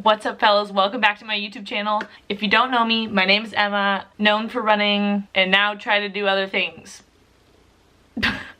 What's up, fellas? Welcome back to my YouTube channel. If you don't know me, my name is Emma, known for running and now try to do other things.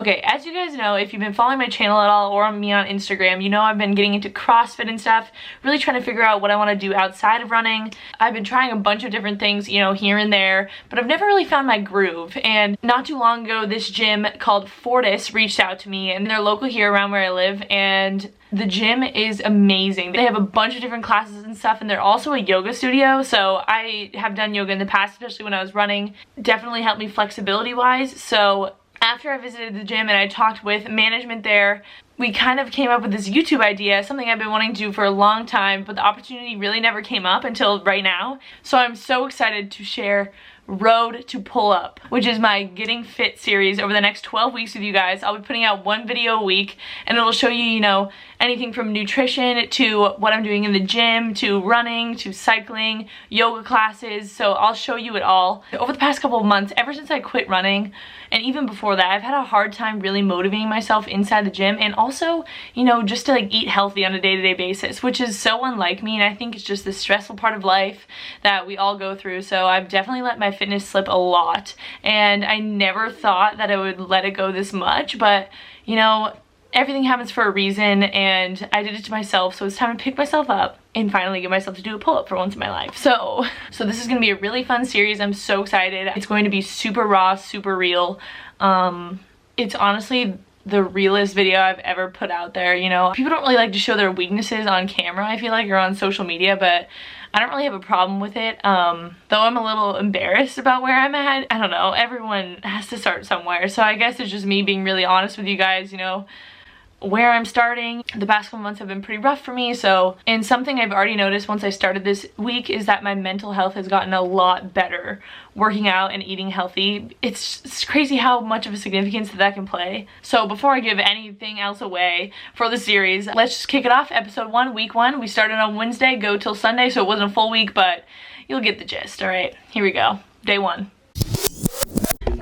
Okay, as you guys know, if you've been following my channel at all or me on Instagram, you know I've been getting into CrossFit and stuff, really trying to figure out what I want to do outside of running. I've been trying a bunch of different things, you know, here and there, but I've never really found my groove. And not too long ago, this gym called Fortis reached out to me, and they're local here around where I live, and the gym is amazing. They have a bunch of different classes and stuff, and they're also a yoga studio, so I have done yoga in the past, especially when I was running. Definitely helped me flexibility-wise, so after I visited the gym and I talked with management there, we kind of came up with this YouTube idea, something I've been wanting to do for a long time, but the opportunity really never came up until right now. So I'm so excited to share Road to Pull Up, which is my Getting Fit series over the next 12 weeks with you guys. I'll be putting out one video a week, and it'll show you, you know, anything from nutrition to what I'm doing in the gym, to running, to cycling, yoga classes. So I'll show you it all. Over the past couple of months, ever since I quit running, and even before that, I've had a hard time really motivating myself inside the gym, and also, you know, just to like eat healthy on a day-to-day basis, which is so unlike me, and I think it's just the stressful part of life that we all go through. So I've definitely let my fitness slip a lot, and I never thought that I would let it go this much, but you know, everything happens for a reason, and I did it to myself, so it's time to pick myself up and finally get myself to do a pull-up for once in my life. So this is gonna be a really fun series. I'm so excited. It's going to be super raw, super real. It's honestly the realest video I've ever put out there. You know, people don't really like to show their weaknesses on camera, I feel like, or on social media, but I don't really have a problem with it, though I'm a little embarrassed about where I'm at. I don't know, everyone has to start somewhere, so I guess it's just me being really honest with you guys, you know, where I'm starting. The past couple months have been pretty rough for me, and something I've already noticed once I started this week is that my mental health has gotten a lot better working out and eating healthy. It's crazy how much of a significance that can play. So before I give anything else away for the series, let's just kick it off. Episode 1, week 1. We started on Wednesday, go till Sunday, so it wasn't a full week, but you'll get the gist. All right, here we go. Day 1.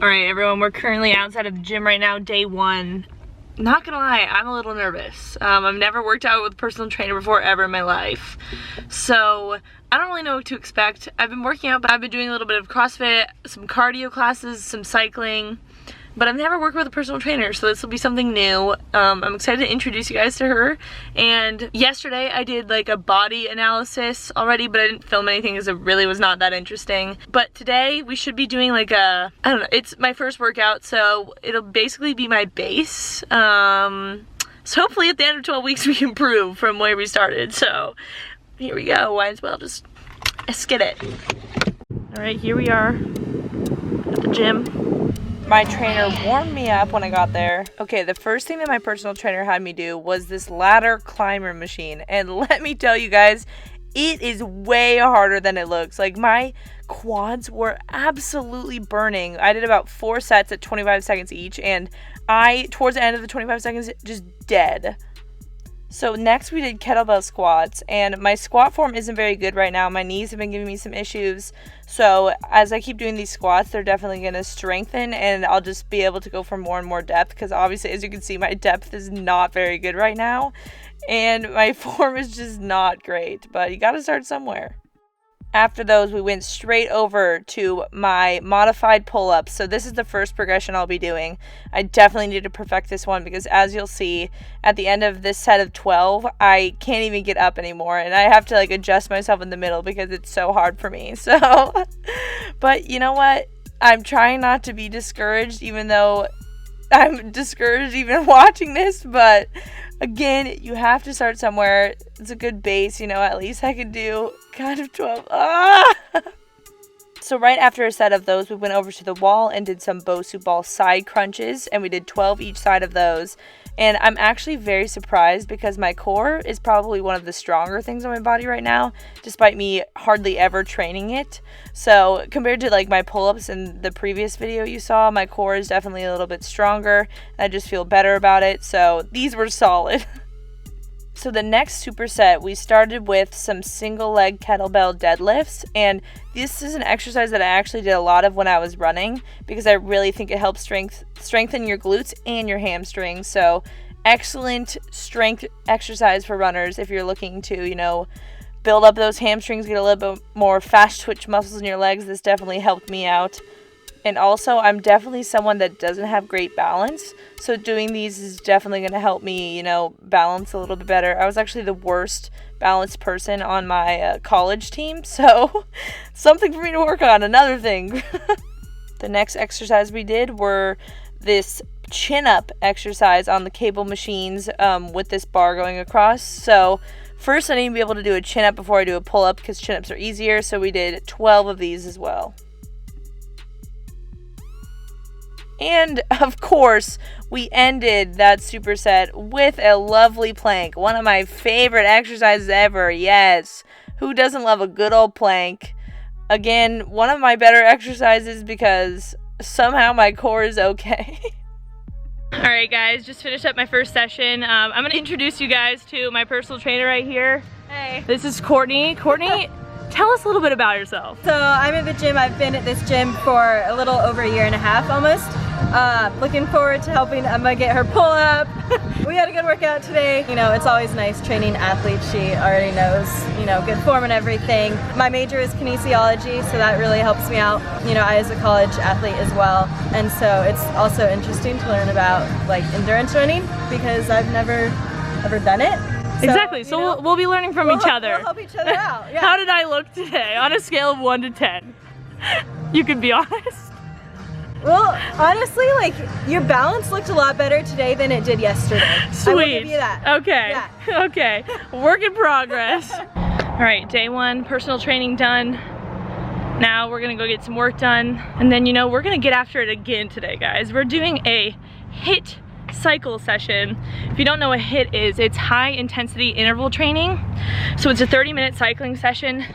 All right, everyone, we're currently outside of the gym right now, day 1. Not gonna lie, I'm a little nervous. I've never worked out with a personal trainer before ever in my life, so I don't really know what to expect. I've been working out, but I've been doing a little bit of CrossFit, some cardio classes, some cycling, but I've never worked with a personal trainer, so this will be something new. I'm excited to introduce you guys to her. And yesterday I did like a body analysis already, but I didn't film anything because it really was not that interesting. But today we should be doing like a, I don't know, it's my first workout, so it'll basically be my base. So hopefully at the end of 12 weeks we improve from where we started. So here we go, might as well just, let's get it. All right, here we are at the gym. My trainer warmed me up when I got there. Okay, the first thing that my personal trainer had me do was this ladder climber machine. And let me tell you guys, it is way harder than it looks. Like, my quads were absolutely burning. I did about 4 sets at 25 seconds each, and towards the end of the 25 seconds, just dead. So next we did kettlebell squats, and my squat form isn't very good right now. My knees have been giving me some issues. So as I keep doing these squats, they're definitely going to strengthen, and I'll just be able to go for more and more depth, because obviously, as you can see, my depth is not very good right now, and my form is just not great, but you got to start somewhere. After those, we went straight over to my modified pull-ups. So this is the first progression I'll be doing. I definitely need to perfect this one because, as you'll see, at the end of this set of 12, I can't even get up anymore. And I have to like adjust myself in the middle because it's so hard for me. So, but you know what? I'm trying not to be discouraged, even though I'm discouraged even watching this. But again, you have to start somewhere. It's a good base, you know, at least I can do kind of 12. So right after a set of those, we went over to the wall and did some Bosu ball side crunches, and we did 12 each side of those. And I'm actually very surprised because my core is probably one of the stronger things on my body right now, despite me hardly ever training it. So compared to like my pull-ups in the previous video you saw, my core is definitely a little bit stronger. I just feel better about it. So these were solid. So the next superset, we started with some single leg kettlebell deadlifts, and this is an exercise that I actually did a lot of when I was running because I really think it helps strengthen your glutes and your hamstrings. So excellent strength exercise for runners if you're looking to, you know, build up those hamstrings, get a little bit more fast twitch muscles in your legs. This definitely helped me out. And also, I'm definitely someone that doesn't have great balance, so doing these is definitely going to help me, you know, balance a little bit better. I was actually the worst balanced person on my college team, so something for me to work on, another thing. The next exercise we did were this chin-up exercise on the cable machines with this bar going across. So first I need to be able to do a chin-up before I do a pull-up because chin-ups are easier, so we did 12 of these as well. And, of course, we ended that superset with a lovely plank. One of my favorite exercises ever, yes. Who doesn't love a good old plank? Again, one of my better exercises because somehow my core is okay. Alright guys, just finished up my first session. I'm going to introduce you guys to my personal trainer right here. Hey. This is Courtney. Courtney, tell us a little bit about yourself. So I'm at the gym. I've been at this gym for a little over a year and a half almost. Looking forward to helping Emma get her pull up. We had a good workout today. You know, it's always nice training athletes. She already knows, you know, good form and everything. My major is kinesiology, so that really helps me out. You know, I was a college athlete as well. And so it's also interesting to learn about like endurance running because I've never ever done it. Exactly, so we'll be learning from each other. We'll help each other out, yeah. How did I look today on a scale of 1 to 10? You can be honest. Well, honestly, like, your balance looked a lot better today than it did yesterday. Sweet. I will give you that. Okay, yeah. Okay, work in progress. All right, day 1, personal training done. Now we're gonna go get some work done. And then, you know, we're gonna get after it again today, guys. We're doing a HIIT cycle session. If you don't know what HIIT is, it's high intensity interval training. So it's a 30-minute cycling session.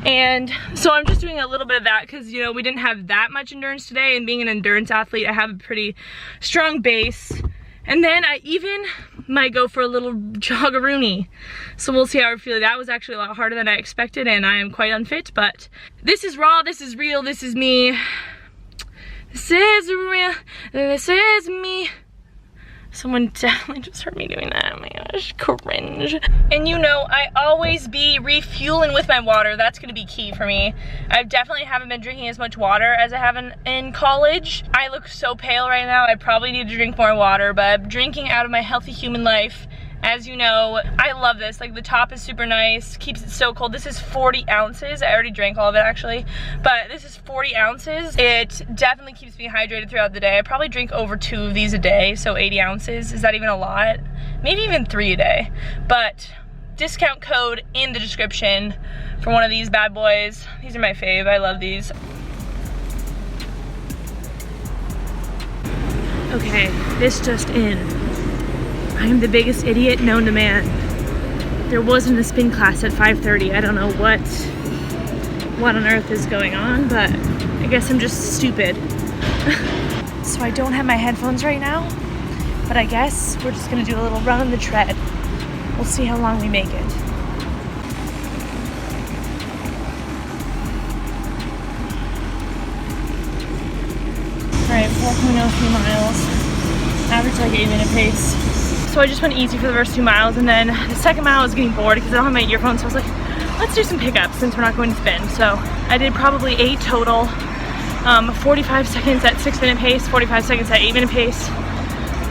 And so I'm just doing a little bit of that because, you know, we didn't have that much endurance today, and being an endurance athlete, I have a pretty strong base. And then I even might go for a little joggeroony. So we'll see how I feel. That was actually a lot harder than I expected, and I am quite unfit, but this is raw, this is real, this is me. This is real, this is me. Someone definitely just heard me doing that. Oh my gosh, cringe. And you know, I always be refueling with my water. That's gonna be key for me. I definitely haven't been drinking as much water as I have in college. I look so pale right now. I probably need to drink more water, but I'm drinking out of my healthy human life. As you know, I love this. Like, the top is super nice, keeps it so cold. This is 40 ounces. I already drank all of it actually, but this is 40 ounces. It definitely keeps me hydrated throughout the day. I probably drink over 2 of these a day, so 80 ounces. Is that even a lot? Maybe even 3 a day. But discount code in the description for one of these bad boys. These are my fave. I love these. Okay, this just in. I am the biggest idiot known to man. There wasn't a spin class at 5:30. I don't know what on earth is going on, but I guess I'm just stupid. So I don't have my headphones right now, but I guess we're just gonna do a little run on the tread. We'll see how long we make it. All right, 4.03 miles. Average like 8-minute pace. So I just went easy for the first 2 miles, and then the second mile I was getting bored because I don't have my earphones, so I was like, let's do some pickups since we're not going to spin. So I did probably 8 total, 45 seconds at 6-minute pace, 45 seconds at 8-minute pace,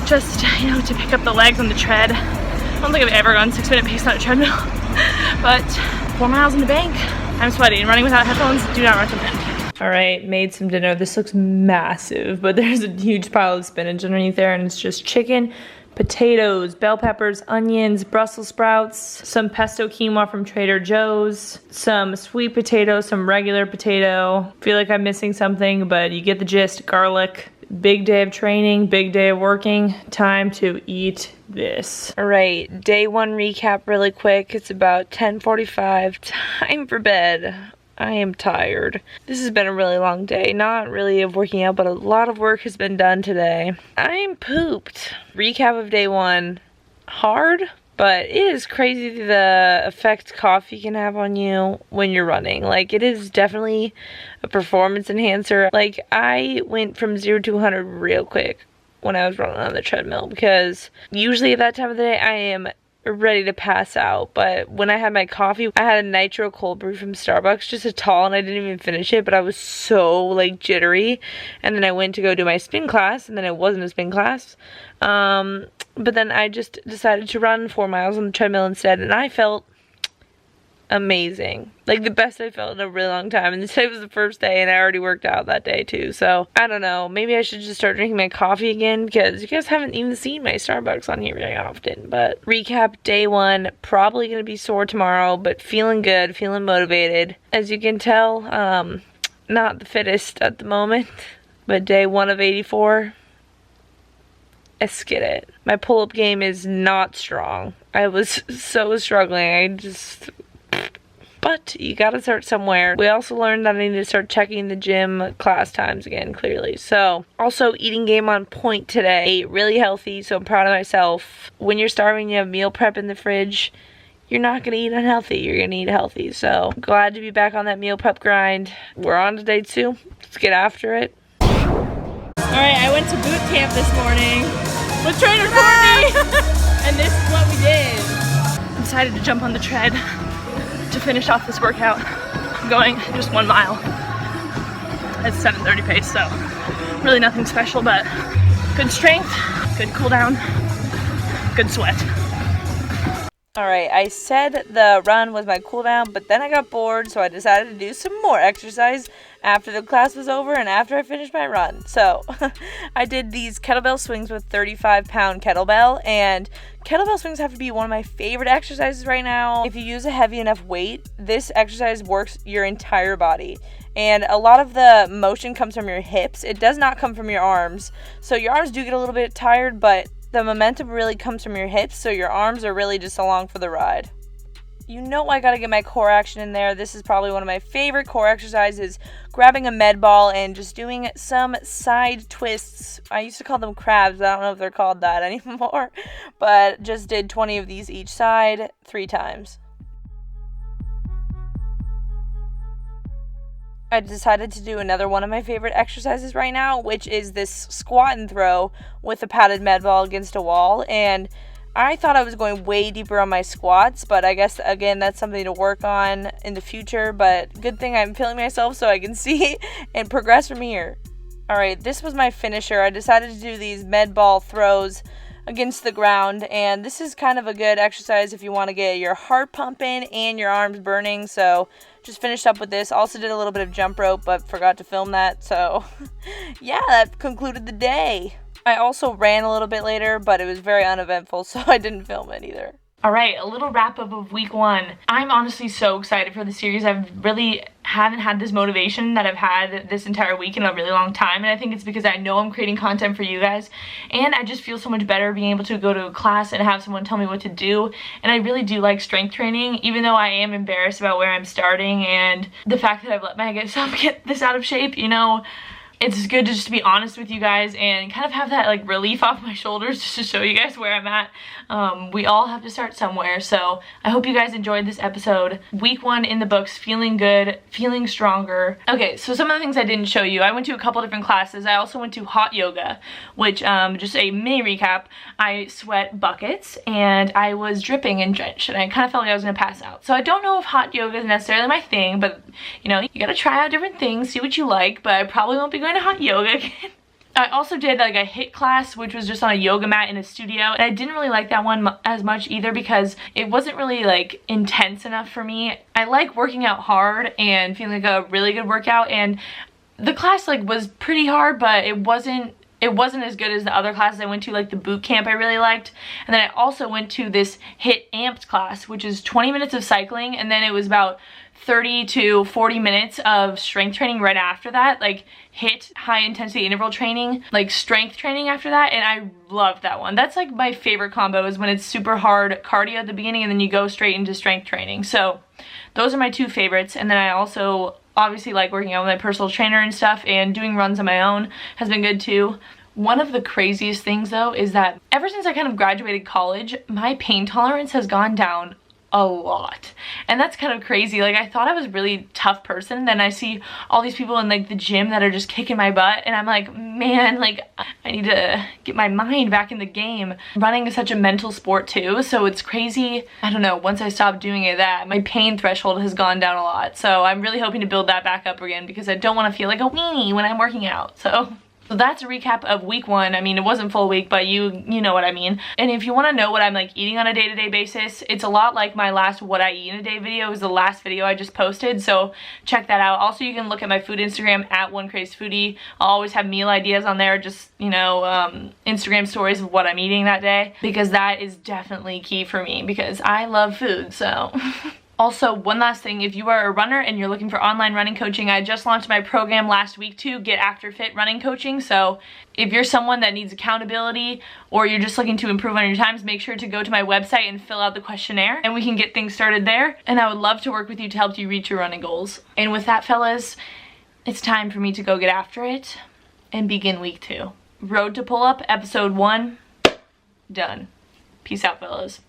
just, you know, to pick up the legs on the tread. I don't think I've ever gone 6-minute pace on a treadmill, but 4 miles in the bank. I'm sweaty, and running without headphones, do not recommend. All right, made some dinner. This looks massive, but there's a huge pile of spinach underneath there, and it's just chicken, potatoes, bell peppers, onions, Brussels sprouts, some pesto quinoa from Trader Joe's, some sweet potato, some regular potato. Feel like I'm missing something, but you get the gist. Garlic. Big day of training, big day of working. Time to eat this. All right, day 1 recap really quick. It's about 10:45. Time for bed. I am tired. This has been a really long day. Not really of working out, but a lot of work has been done today. I'm pooped. Recap of day 1. Hard, but it is crazy the effect coffee can have on you when you're running. Like, it is definitely a performance enhancer. Like, I went from 0 to 100 real quick when I was running on the treadmill, because usually at that time of the day I am ready to pass out, but when I had my coffee, I had a nitro cold brew from Starbucks, just a tall, and I didn't even finish it, but I was so like jittery. And then I went to go do my spin class, and then it wasn't a spin class, but then I just decided to run 4 miles on the treadmill instead, and I felt amazing, like the best I felt in a really long time. And this day was the first day, and I already worked out that day too, so I don't know, maybe I should just start drinking my coffee again, because you guys haven't even seen my Starbucks on here very often. But recap, day 1, probably gonna be sore tomorrow, but feeling good, feeling motivated. As you can tell, not the fittest at the moment, but day 1 of 84, let's get it. My pull-up game is not strong. I was so struggling. But you gotta start somewhere. We also learned that I need to start checking the gym class times again, clearly. So, also eating game on point today. Ate really healthy, so I'm proud of myself. When you're starving, you have meal prep in the fridge. You're not gonna eat unhealthy, you're gonna eat healthy. So, glad to be back on that meal prep grind. We're on to day 2. Let's get after it. Alright, I went to boot camp this morning with trainer Courtney, and this is what we did. I decided to jump on the tread to finish off this workout. I'm going just 1 mile. It's 7:30 pace, so really nothing special, but good strength, good cool down, good sweat. Alright, I said the run was my cool down, but then I got bored, so I decided to do some more exercise after the class was over and after I finished my run. So, I did these kettlebell swings with 35-pound kettlebell, and kettlebell swings have to be one of my favorite exercises right now. If you use a heavy enough weight, this exercise works your entire body. And a lot of the motion comes from your hips. It does not come from your arms. So your arms do get a little bit tired, but the momentum really comes from your hips, so your arms are really just along for the ride. You know I gotta get my core action in there. This is probably one of my favorite core exercises, grabbing a med ball and just doing some side twists. I used to call them crabs, I don't know if they're called that anymore, but just did 20 of these each side 3 times. I decided to do another one of my favorite exercises right now, which is this squat and throw with a padded med ball against a wall. And I thought I was going way deeper on my squats, but I guess, again, that's something to work on in the future. But good thing I'm filming myself so I can see and progress from here. Alright, this was my finisher. I decided to do these med ball throws against the ground, and this is kind of a good exercise if you want to get your heart pumping and your arms burning. So just finished up with this. Also did a little bit of jump rope, but forgot to film that. So yeah, that concluded the day. I also ran a little bit later, but it was very uneventful, so I didn't film it either. Alright, a little wrap up of week 1. I'm honestly so excited for the series. I really haven't had this motivation that I've had this entire week in a really long time, and I think it's because I know I'm creating content for you guys, and I just feel so much better being able to go to a class and have someone tell me what to do. And I really do like strength training, even though I am embarrassed about where I'm starting and the fact that I've let myself get this out of shape, you know. It's good to just be honest with you guys and kind of have that like relief off my shoulders just to show you guys where I'm at. We all have to start somewhere, so I hope you guys enjoyed this episode. Week 1 in the books, feeling good, feeling stronger. Okay, so some of the things I didn't show you. I went to a couple different classes. I also went to hot yoga, which, just a mini recap, I sweat buckets and I was dripping and drenched and I kind of felt like I was gonna pass out. So I don't know if hot yoga is necessarily my thing, but you know, you gotta try out different things, see what you like, but I probably won't be going to hot yoga again. I also did like a HIIT class, which was just on a yoga mat in a studio, and I didn't really like that one as much either because it wasn't really like intense enough for me. I like working out hard and feeling like a really good workout, and the class like was pretty hard, but it wasn't as good as the other classes I went to, like the boot camp I really liked. And then I also went to this HIIT amped class, which is 20 minutes of cycling, and then it was about 30 to 40 minutes of strength training right after that, like HIIT, high intensity interval training, like strength training after that, and I loved that one. That's like my favorite combo, is when it's super hard cardio at the beginning and then you go straight into strength training. So those are my 2 favorites. And then I also obviously like working out with my personal trainer and stuff, and doing runs on my own has been good too. One of the craziest things though is that ever since I kind of graduated college, my pain tolerance has gone down a lot. And that's kind of crazy. Like, I thought I was a really tough person, then I see all these people in like the gym that are just kicking my butt, and I'm like, man, like I need to get my mind back in the game. Running is such a mental sport too, so it's crazy. I don't know, once I stopped doing it, that my pain threshold has gone down a lot, so I'm really hoping to build that back up again because I don't want to feel like a weenie when I'm working out. So that's a recap of week 1. I mean, it wasn't full week, but you know what I mean. And if you want to know what I'm like eating on a day-to-day basis, it's a lot like my last what I eat in a day video. It was the last video I just posted, so check that out. Also, you can look at my food Instagram at OneCrazedFoodie. I'll always have meal ideas on there, just, you know, Instagram stories of what I'm eating that day, because that is definitely key for me because I love food, so. Also, one last thing, if you are a runner and you're looking for online running coaching, I just launched my program last week too, Get After Fit Running Coaching. So if you're someone that needs accountability or you're just looking to improve on your times, make sure to go to my website and fill out the questionnaire and we can get things started there. And I would love to work with you to help you reach your running goals. And with that, fellas, it's time for me to go get after it and begin week 2. Road to Pull Up, episode 1, done. Peace out, fellas.